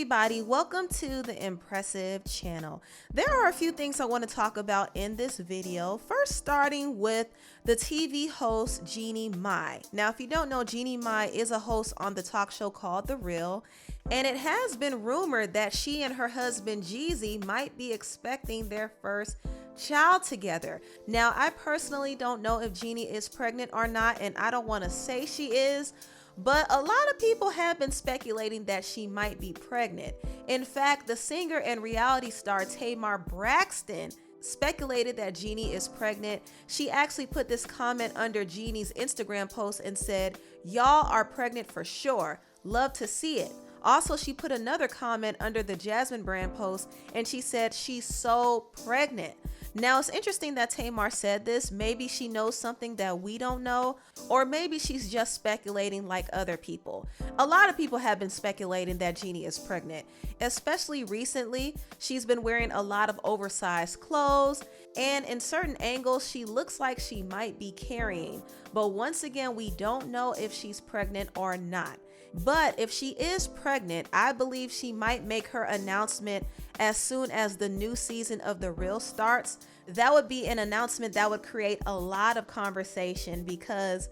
everybody, welcome to the Empressive channel. There are a few things I want to talk about in this video. First, starting with the TV host Jeannie Mai. Now, if you don't know, Jeannie Mai is a host on the talk show called The Real, and it has been rumored that she and her husband Jeezy might be expecting their first child together. Now, I personally don't know if Jeannie is pregnant or not, and I don't want to say she is, but a lot of people have been speculating that she might be pregnant. In fact, the singer and reality star Tamar Braxton speculated that Jeannie is pregnant. She actually put this comment under Jeannie's Instagram post and said, "Y'all are pregnant for sure. Love to see it." Also, she put another comment under the Jasmine brand post and she said she's so pregnant. Now, it's interesting that Tamar said this. Maybe she knows something that we don't know, or maybe she's just speculating like other people. A lot of people have been speculating that Jeannie is pregnant, especially recently. She's been wearing a lot of oversized clothes, and in certain angles, she looks like she might be carrying. But once again, we don't know if she's pregnant or not. But if she is pregnant, I believe she might make her announcement as soon as the new season of The Real starts. That would be an announcement that would create a lot of conversation, because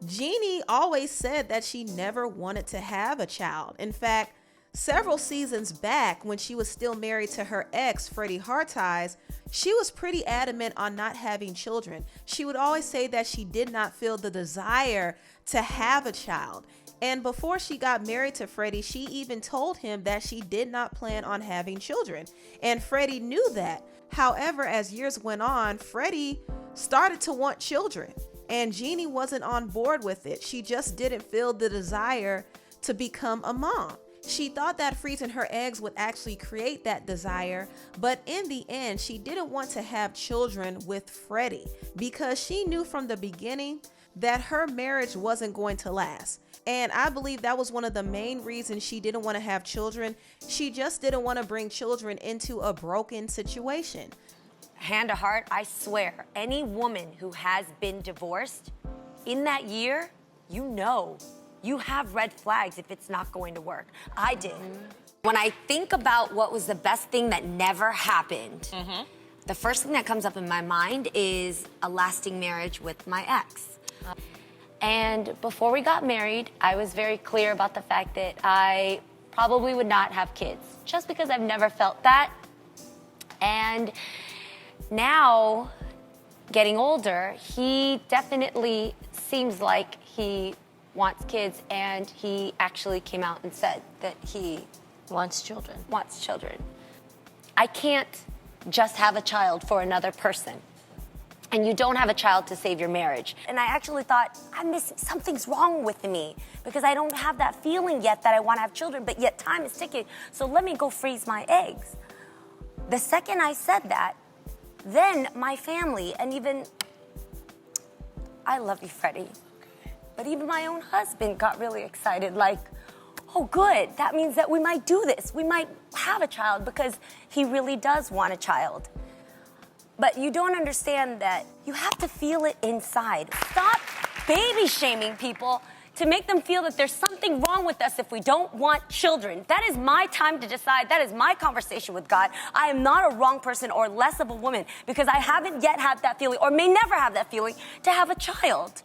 Jeannie always said that she never wanted to have a child. In fact, several seasons back, when she was still married to her ex, Freddie Harteyes, she was pretty adamant on not having children. She would always say that she did not feel the desire to have a child. And before she got married to Freddie, she even told him that she did not plan on having children. And Freddie knew that. However, as years went on, Freddie started to want children, and Jeannie wasn't on board with it. She just didn't feel the desire to become a mom. She thought that freezing her eggs would actually create that desire, but in the end, she didn't want to have children with Freddie because she knew from the beginning that her marriage wasn't going to last. And I believe that was one of the main reasons she didn't want to have children. She just didn't want to bring children into a broken situation. Hand to heart, I swear, any woman who has been divorced in that year, you have red flags if it's not going to work. I did. When I think about what was the best thing that never happened, the first thing that comes up in my mind is a lasting marriage with my ex. And before we got married, I was very clear about the fact that I probably would not have kids, just because I've never felt that. And now, getting older, he definitely seems like he wants kids, and he actually came out and said that he wants children. I can't just have a child for another person. And you don't have a child to save your marriage. And I actually thought, something's wrong with me, because I don't have that feeling yet that I want to have children, but yet time is ticking, so let me go freeze my eggs. The second I said that, then my family, and even, I love you, Freddie, but even my own husband got really excited, like, oh, good, that means that we might do this. We might have a child, because he really does want a child. But you don't understand that you have to feel it inside. Stop baby shaming people to make them feel that there's something wrong with us if we don't want children. That is my time to decide. That is my conversation with God. I am not a wrong person or less of a woman because I haven't yet had that feeling, or may never have that feeling, to have a child.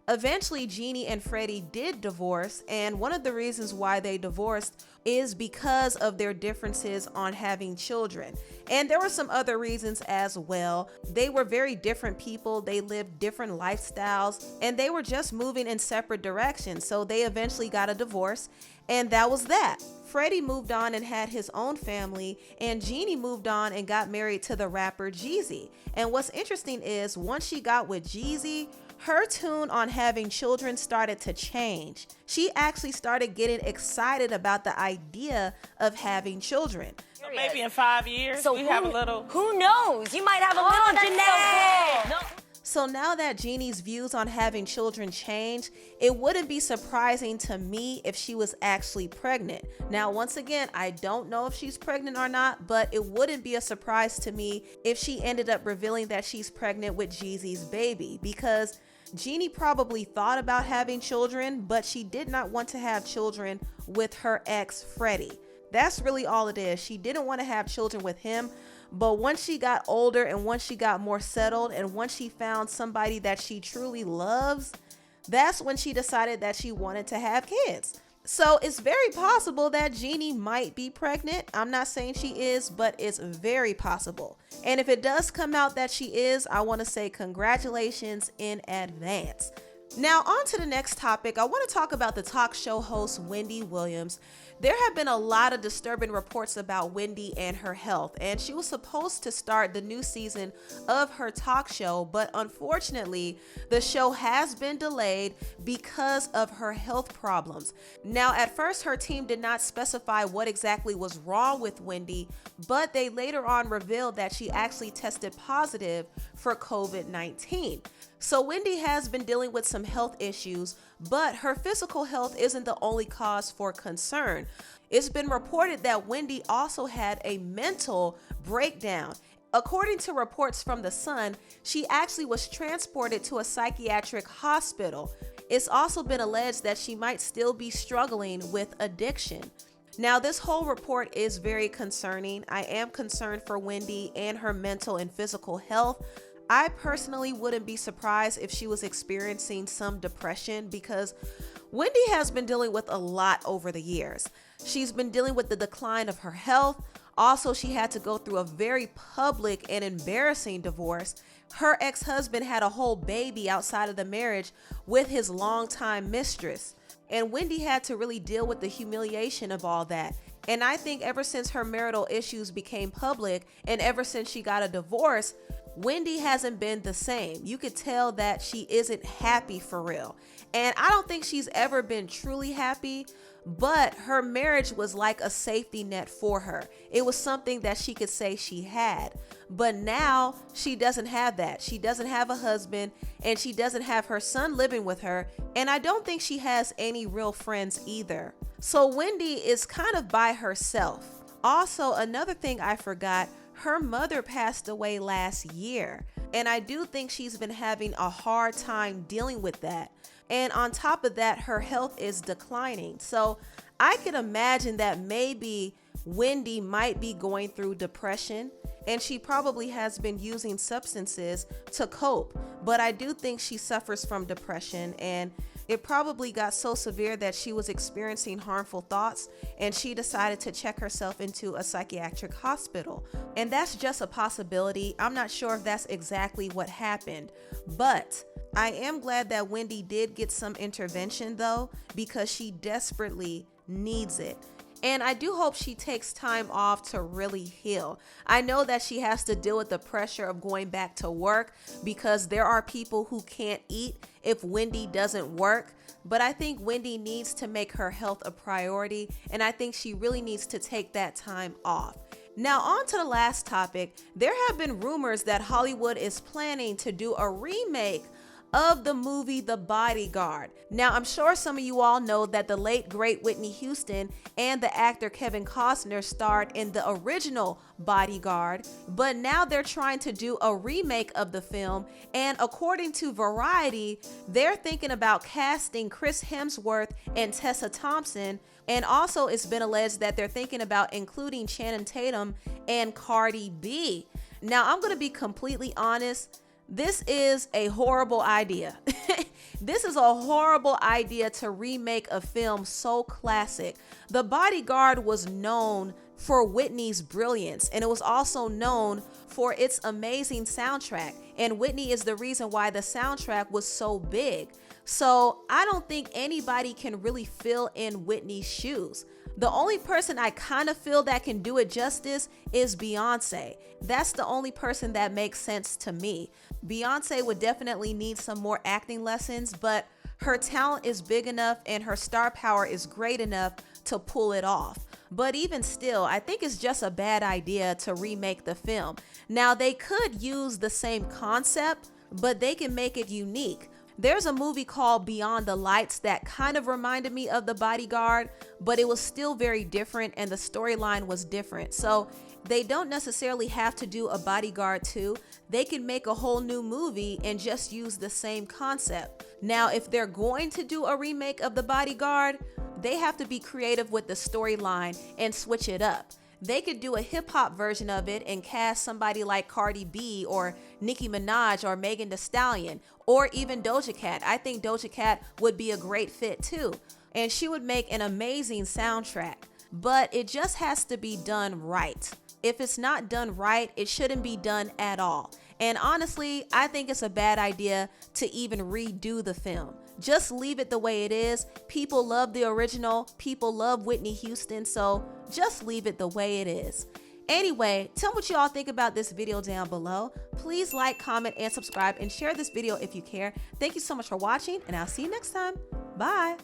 Eventually, Jeannie and Freddie did divorce, and one of the reasons why they divorced is because of their differences on having children. And there were some other reasons as well. They were very different people. They lived different lifestyles, and they were just moving in separate directions. So they eventually got a divorce, and that was that. Freddie moved on and had his own family, and Jeannie moved on and got married to the rapper Jeezy. And what's interesting is, once she got with Jeezy, her tune on having children started to change. She actually started getting excited about the idea of having children. So maybe in 5 years, we have a little... Who knows? You might have a little Jeanette. So cool. So now that Jeannie's views on having children changed, it wouldn't be surprising to me if she was actually pregnant. Now, once again, I don't know if she's pregnant or not, but it wouldn't be a surprise to me if she ended up revealing that she's pregnant with Jeezy's baby, because Jeannie probably thought about having children, but she did not want to have children with her ex, Freddie. That's really all it is. She didn't want to have children with him, but once she got older and once she got more settled and once she found somebody that she truly loves, that's when she decided that she wanted to have kids. So it's very possible that Jeannie might be pregnant. I'm not saying she is, but it's very possible. And if it does come out that she is, I want to say congratulations in advance. Now on to the next topic. I want to talk about the talk show host Wendy Williams. There have been a lot of disturbing reports about Wendy and her health, and she was supposed to start the new season of her talk show, but unfortunately, the show has been delayed because of her health problems. Now, at first, her team did not specify what exactly was wrong with Wendy, but they later on revealed that she actually tested positive for COVID-19. So Wendy has been dealing with some health issues, but her physical health isn't the only cause for concern. It's been reported that Wendy also had a mental breakdown. According to reports from The Sun, she actually was transported to a psychiatric hospital. It's also been alleged that she might still be struggling with addiction. Now, this whole report is very concerning. I am concerned for Wendy and her mental and physical health. I personally wouldn't be surprised if she was experiencing some depression because Wendy has been dealing with a lot over the years. She's been dealing with the decline of her health. Also, she had to go through a very public and embarrassing divorce. Her ex-husband had a whole baby outside of the marriage with his longtime mistress. And Wendy had to really deal with the humiliation of all that. And I think ever since her marital issues became public and ever since she got a divorce, Wendy hasn't been the same. You could tell that she isn't happy for real. And I don't think she's ever been truly happy, but her marriage was like a safety net for her. It was something that she could say she had. But now she doesn't have that. She doesn't have a husband and she doesn't have her son living with her. And I don't think she has any real friends either. So Wendy is kind of by herself. Also, another thing I forgot, her mother passed away last year, and I do think she's been having a hard time dealing with that. And on top of that, her health is declining. So I can imagine that maybe Wendy might be going through depression, and she probably has been using substances to cope. But I do think she suffers from depression, and it probably got so severe that she was experiencing harmful thoughts and she decided to check herself into a psychiatric hospital. And that's just a possibility. I'm not sure if that's exactly what happened, but I am glad that Wendy did get some intervention though, because she desperately needs it. And I do hope she takes time off to really heal. I know that she has to deal with the pressure of going back to work because there are people who can't eat if Wendy doesn't work. But I think Wendy needs to make her health a priority, and I think she really needs to take that time off. Now on to the last topic. There have been rumors that Hollywood is planning to do a remake of the movie The Bodyguard. Now, I'm sure some of you all know that the late great Whitney Houston and the actor Kevin Costner starred in the original Bodyguard, but now they're trying to do a remake of the film, and according to Variety, they're thinking about casting Chris Hemsworth and Tessa Thompson, and also it's been alleged that they're thinking about including Channing Tatum and Cardi B. Now, I'm going to be completely honest. This is a horrible idea. This is a horrible idea to remake a film so classic. The Bodyguard was known for Whitney's brilliance, and it was also known for its amazing soundtrack. And Whitney is the reason why the soundtrack was so big. So I don't think anybody can really fill in Whitney's shoes. The only person I kind of feel that can do it justice is Beyonce. That's the only person that makes sense to me. Beyonce would definitely need some more acting lessons, but her talent is big enough and her star power is great enough to pull it off. But even still, I think it's just a bad idea to remake the film. Now, they could use the same concept, but they can make it unique. There's a movie called Beyond the Lights that kind of reminded me of The Bodyguard, but it was still very different and the storyline was different. So they don't necessarily have to do a Bodyguard 2. They can make a whole new movie and just use the same concept. Now, if they're going to do a remake of The Bodyguard, they have to be creative with the storyline and switch it up. They could do a hip hop version of it and cast somebody like Cardi B or Nicki Minaj or Megan Thee Stallion or even Doja Cat. I think Doja Cat would be a great fit too. And she would make an amazing soundtrack. But it just has to be done right. If it's not done right, it shouldn't be done at all. And honestly, I think it's a bad idea to even redo the film. Just leave it the way it is. People love the original. People love Whitney Houston. So just leave it the way it is. Anyway, tell me what you all think about this video down below. Please like, comment, and subscribe, and share this video if you care. Thank you so much for watching, and I'll see you next time. Bye.